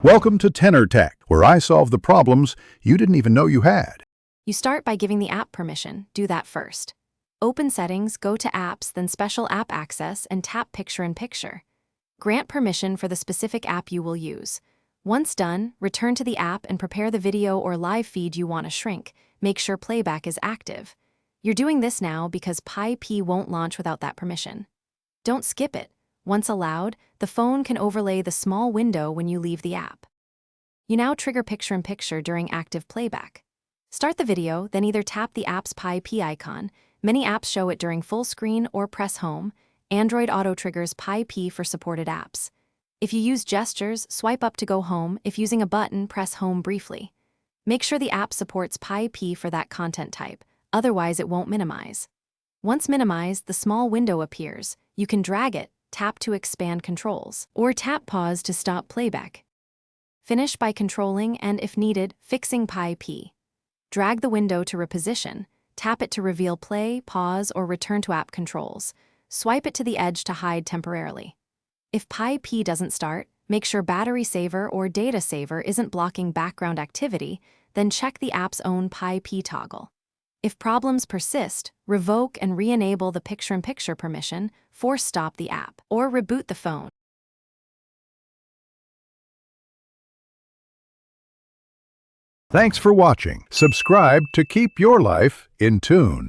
Welcome to Tenor Tech, where I solve the problems you didn't even know you had. You start by giving the app permission. Do that first. Open Settings, go to Apps, then Special App Access, and tap Picture-in-Picture. Grant permission for the specific app you will use. Once done, return to the app and prepare the video or live feed you want to shrink. Make sure playback is active. You're doing this now because PyP won't launch without that permission. Don't skip it. Once allowed, the phone can overlay the small window when you leave the app. You now trigger Picture-in-Picture during active playback. Start the video, then either tap the app's PyP icon. Many apps show it during full screen or press home. Android auto-triggers PyP for supported apps. If you use gestures, swipe up to go home. If using a button, press home briefly. Make sure the app supports PyP for that content type, otherwise it won't minimize. Once minimized, the small window appears. You can drag it, tap to expand controls, or tap pause to stop playback. Finish by controlling and, if needed, fixing PyP. Drag the window to reposition, tap it to reveal play, pause, or return to app controls. Swipe it to the edge to hide temporarily. If PyP doesn't start, make sure battery saver or data saver isn't blocking background activity, then check the app's own PyP toggle. If problems persist, revoke and re-enable the Picture-in-Picture permission, force stop the app, or reboot the phone. Thanks for watching. Subscribe to keep your life in tune.